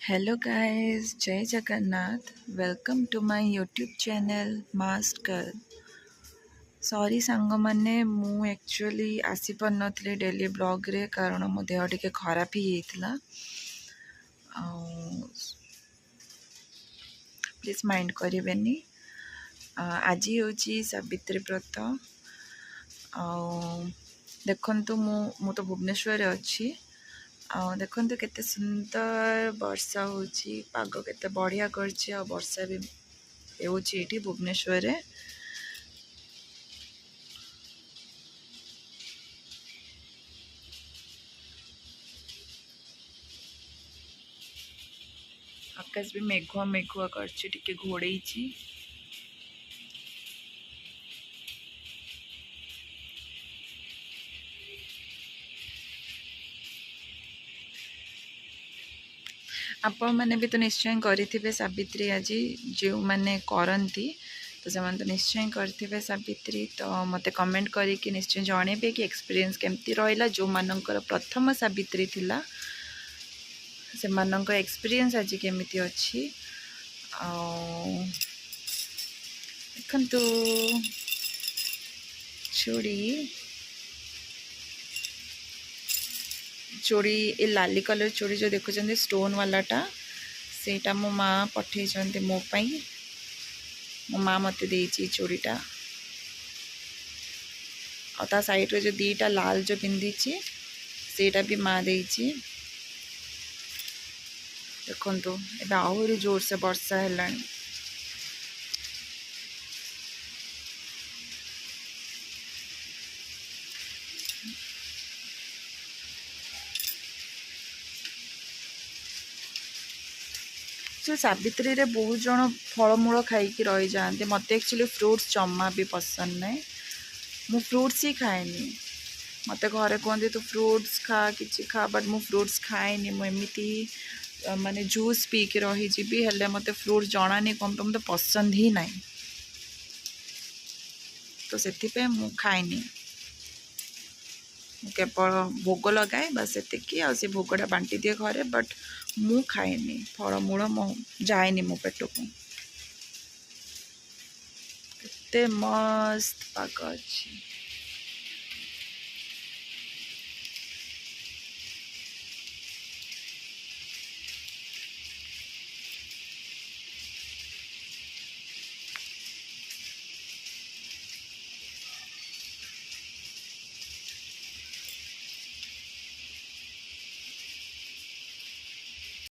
Hello guys, जय Jagannath. Welcome to my YouTube channel master. Sorry song मैंने मु actually आसी पार नथली डेली ब्लॉग रे कारण मो देह टिके खराब ही जाइतिला। Please mind करिवेनी। आज हूँ सावित्री व्रत। देखंतु मु तो भुवनेश्वर अच्छी। देखते केते सुंदर वर्षा होची, पाग केते बढ़िया करछि आ वर्षा भी होची एठी भुवनेश्वर रे। आकाश भी मेघुआ मेघुआ करछि, टिके घोड़ेइछि। आपण मैंने भी तो निश्चय करिथिबे सावित्री। आज जो मैंने करती तो से तो निश्चय करेंगे सावित्री। तो मते कमेंट करके निश्चय जनइबे कि एक्सपीरियंस केमती रहिला। जो मानकर प्रथम सावित्री थिला से मानकर एक्सपीरियंस आज केमिति अछि। देखंतु चूड़ी ए लाली कलर चूड़ी जो देखुं स्टोन वालाटा सेटा मो माँ पठे मो पाई। मो माँ मत देची चूड़ीटा आ साइड रे जो दीटा लाल जो पिंधी सेटा भी माँ देची। देखो ए आहरी जोर से वर्षा है। सो सावित्री रे बहुत जन फलमूल खाई रही जाते। मत एक्चुअली फ्रूट्स जमा भी पसंद नहीं। मु फ्रूट्स ही खाएनी। मत घरे कहते तो फ्रूट्स खा कि खा, बट मु फ्रूट्स खाएनी। मुझे माने जूस पी के रही जी हेले मत फ्रूट्स जना नहीं कम तो मत पसंद ही नहीं। तो से मु खाएनी। केवल भोग लगाए बस एतिकी आ से भोगटा बांटी दिए घरे, बट मु खाएनी। फलमूल मो जाएनी मो पेट को। केते मस्त पाग अच्छी।